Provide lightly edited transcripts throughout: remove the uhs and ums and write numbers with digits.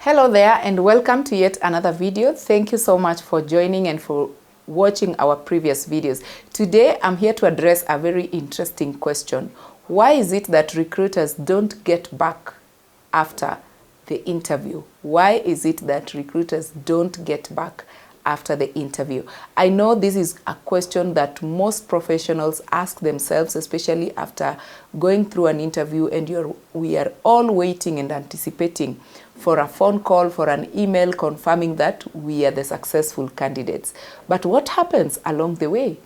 Hello there and welcome to yet another video. Thank you so much for joining and for watching our previous videos. Today I'm here to address a very interesting question. Why is it that recruiters don't get back after the interview? Why is it that recruiters don't get back after the interview? I know this is a question that most professionals ask themselves, especially after going through an interview, and we are all waiting and anticipating for a phone call, for an email confirming that we are the successful candidates. But what happens along the way?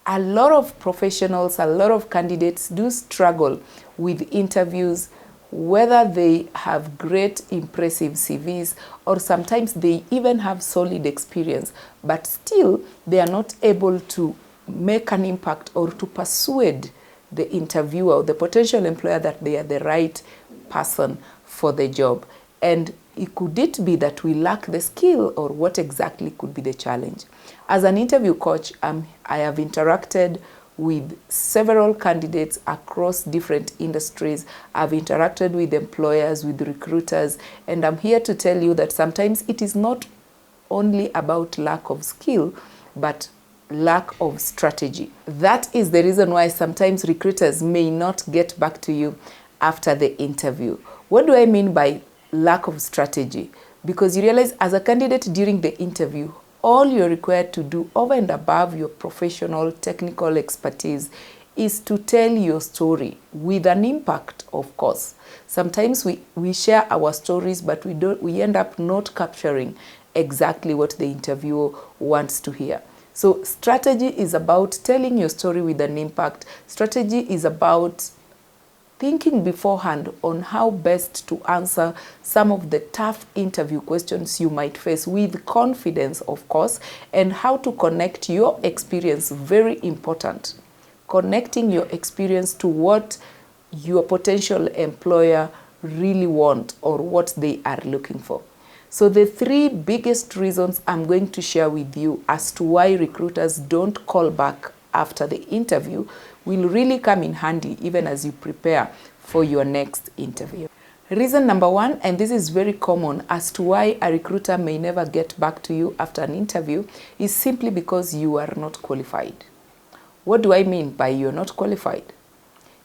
A lot of professionals, a lot of candidates do struggle with interviews, whether they have great, impressive CVs, or sometimes they even have solid experience, but still they are not able to make an impact or to persuade the interviewer or the potential employer that they are the right person for the job. And could it be that we lack the skill, or what exactly could be the challenge? As an interview coach, I have interacted with several candidates across different industries. I've interacted with employers, with recruiters, and I'm here to tell you that sometimes it is not only about lack of skill, but lack of strategy. That is the reason why sometimes recruiters may not get back to you after the interview. What do I mean by lack of strategy? Because you realize as a candidate during the interview, all you're required to do over and above your professional technical expertise is to tell your story with an impact, of course. Sometimes we share our stories, but we end up not capturing exactly what the interviewer wants to hear. So strategy is about telling your story with an impact. Strategy is about thinking beforehand on how best to answer some of the tough interview questions you might face with confidence, of course, and how to connect your experience, very important. Connecting your experience to what your potential employer really want or what they are looking for. So the three biggest reasons I'm going to share with you as to why recruiters don't call back after the interview will really come in handy even as you prepare for your next interview. Reason number one, and this is very common as to why a recruiter may never get back to you after an interview, is simply because you are not qualified. What do I mean by you're not qualified?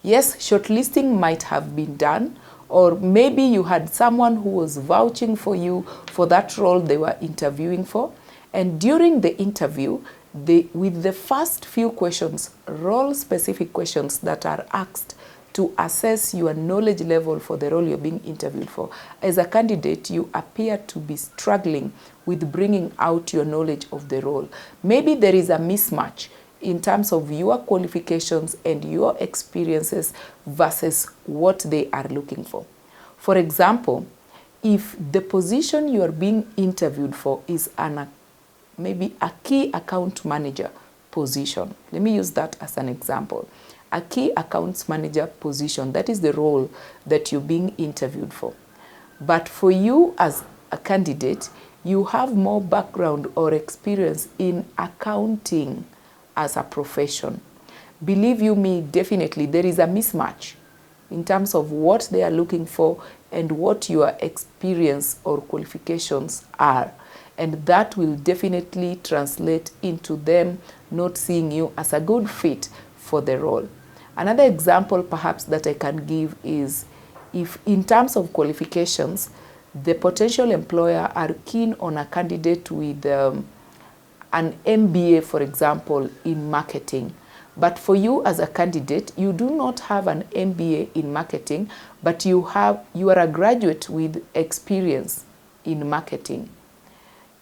Yes, shortlisting might have been done, or maybe you had someone who was vouching for you for that role they were interviewing for, and during the interview, with the first few questions, role-specific questions that are asked to assess your knowledge level for the role you're being interviewed for, as a candidate, you appear to be struggling with bringing out your knowledge of the role. Maybe there is a mismatch in terms of your qualifications and your experiences versus what they are looking for. For example, if the position you are being interviewed for is maybe a key account manager position. Let me use that as an example. A key accounts manager position, that is the role that you're being interviewed for. But for you as a candidate, you have more background or experience in accounting as a profession. Believe you me, definitely there is a mismatch in terms of what they are looking for and what your experience or qualifications are. And that will definitely translate into them not seeing you as a good fit for the role. Another example perhaps that I can give is if in terms of qualifications, the potential employer are keen on a candidate with an MBA, for example, in marketing. But for you as a candidate, you do not have an MBA in marketing, but you are a graduate with experience in marketing.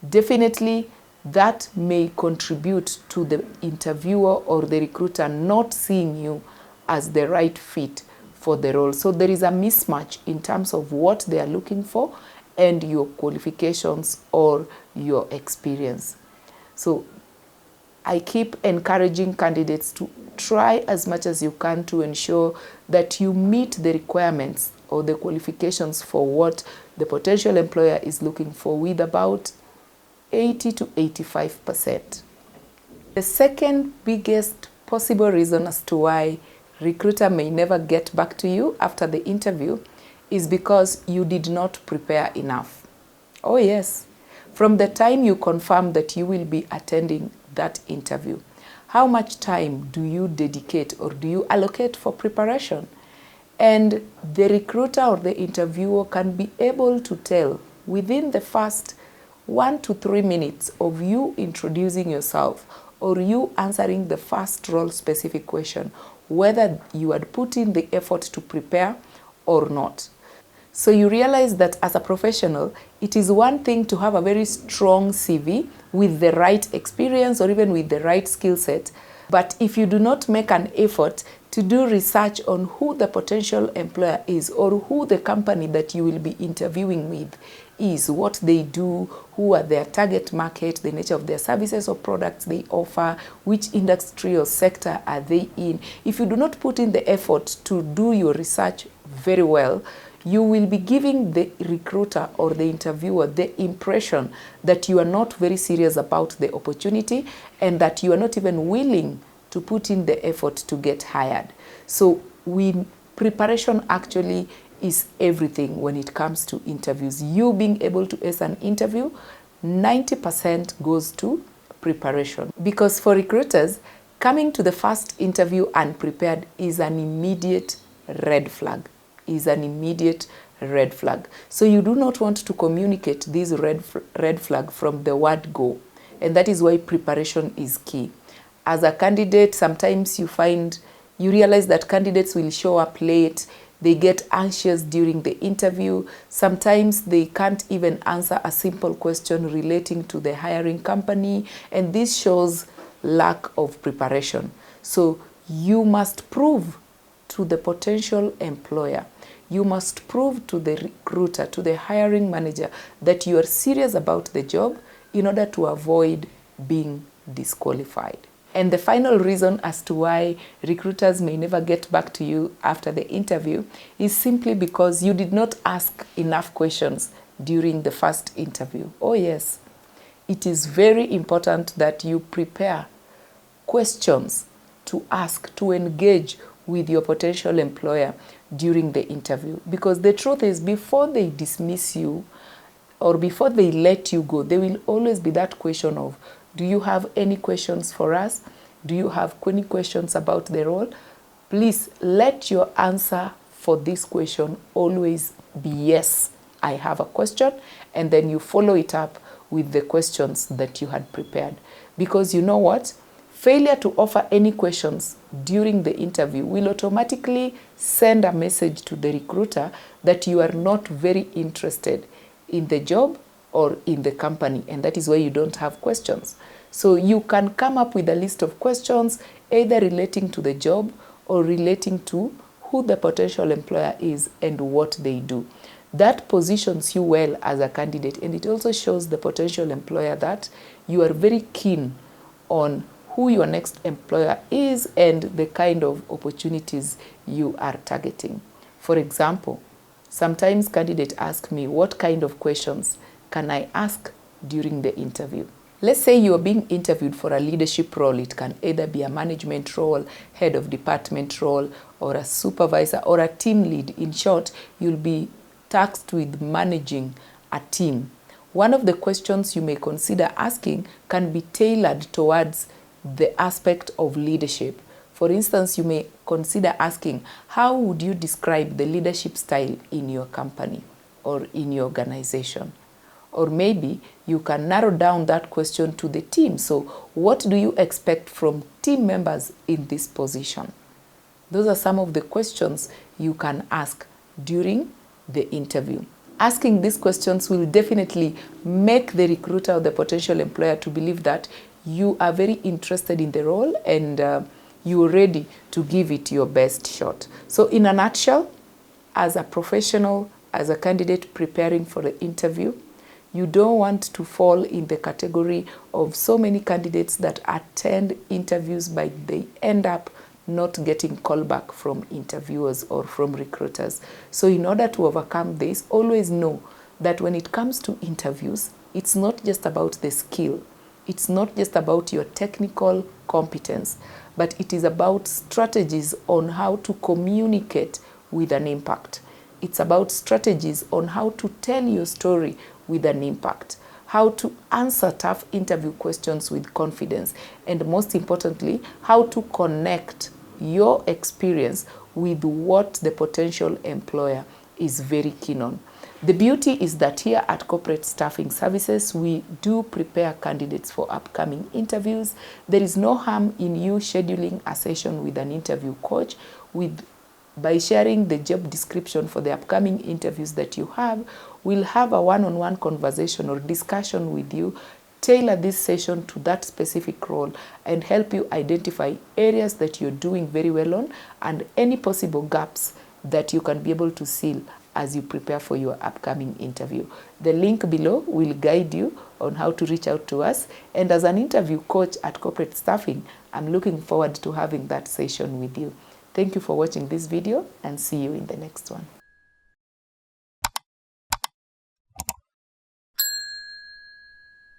Definitely, that may contribute to the interviewer or the recruiter not seeing you as the right fit for the role. So there is a mismatch in terms of what they are looking for and your qualifications or your experience. So I keep encouraging candidates to try as much as you can to ensure that you meet the requirements or the qualifications for what the potential employer is looking for with about 80 to 85%. The second biggest possible reason as to why recruiter may never get back to you after the interview is because you did not prepare enough. Oh yes, from the time you confirm that you will be attending that interview, how much time do you dedicate or do you allocate for preparation? And the recruiter or the interviewer can be able to tell within the first 1 to 3 minutes of you introducing yourself or you answering the first role specific question whether you had put in the effort to prepare or not. So you realize that as a professional, it is one thing to have a very strong CV with the right experience or even with the right skill set. But if you do not make an effort to do research on who the potential employer is or who the company that you will be interviewing with is, what they do, who are their target market, the nature of their services or products they offer, which industry or sector are they in. If you do not put in the effort to do your research very well, you will be giving the recruiter or the interviewer the impression that you are not very serious about the opportunity and that you are not even willing to put in the effort to get hired. So preparation actually is everything when it comes to interviews. You being able to ace an interview, 90% goes to preparation. Because for recruiters, coming to the first interview unprepared is an immediate red flag. So you do not want to communicate this red flag from the word go. And that is why preparation is key. As a candidate, sometimes you realize that candidates will show up late, they get anxious during the interview. Sometimes they can't even answer a simple question relating to the hiring company, and this shows lack of preparation. So you must prove to the potential employer, you must prove to the recruiter, to the hiring manager, that you are serious about the job in order to avoid being disqualified. And the final reason as to why recruiters may never get back to you after the interview is simply because you did not ask enough questions during the first interview. Oh yes, it is very important that you prepare questions to ask, to engage with your potential employer during the interview. Because the truth is, before they dismiss you or before they let you go, there will always be that question of, do you have any questions for us? Do you have any questions about the role? Please let your answer for this question always be yes, I have a question, and then you follow it up with the questions that you had prepared. Because you know what? Failure to offer any questions during the interview will automatically send a message to the recruiter that you are not very interested in the job or in the company, and that is why you don't have questions. So you can come up with a list of questions either relating to the job or relating to who the potential employer is and what they do. That positions you well as a candidate, and it also shows the potential employer that you are very keen on who your next employer is and the kind of opportunities you are targeting. For example, sometimes candidates ask me, what kind of questions can I ask during the interview? Let's say you are being interviewed for a leadership role. It can either be a management role, head of department role, or a supervisor, or a team lead. In short, you'll be tasked with managing a team. One of the questions you may consider asking can be tailored towards the aspect of leadership. For instance, you may consider asking, how would you describe the leadership style in your company or in your organization? Or maybe you can narrow down that question to the team. So what do you expect from team members in this position? Those are some of the questions you can ask during the interview. Asking these questions will definitely make the recruiter or the potential employer to believe that you are very interested in the role and you're ready to give it your best shot. So in a nutshell, as a professional, as a candidate preparing for the interview, you don't want to fall in the category of so many candidates that attend interviews but they end up not getting callback from interviewers or from recruiters. So in order to overcome this, always know that when it comes to interviews, it's not just about the skill. It's not just about your technical competence, but it is about strategies on how to communicate with an impact. It's about strategies on how to tell your story with an impact, how to answer tough interview questions with confidence, and most importantly, how to connect your experience with what the potential employer is very keen on. The beauty is that here at Corporate Staffing Services, we do prepare candidates for upcoming interviews. There is no harm in you scheduling a session with an interview coach by sharing the job description for the upcoming interviews that you have. We'll have a one-on-one conversation or discussion with you, tailor this session to that specific role, and help you identify areas that you're doing very well on and any possible gaps that you can be able to seal as you prepare for your upcoming interview. The link below will guide you on how to reach out to us. And as an interview coach at Corporate Staffing, I'm looking forward to having that session with you. Thank you for watching this video, and see you in the next one.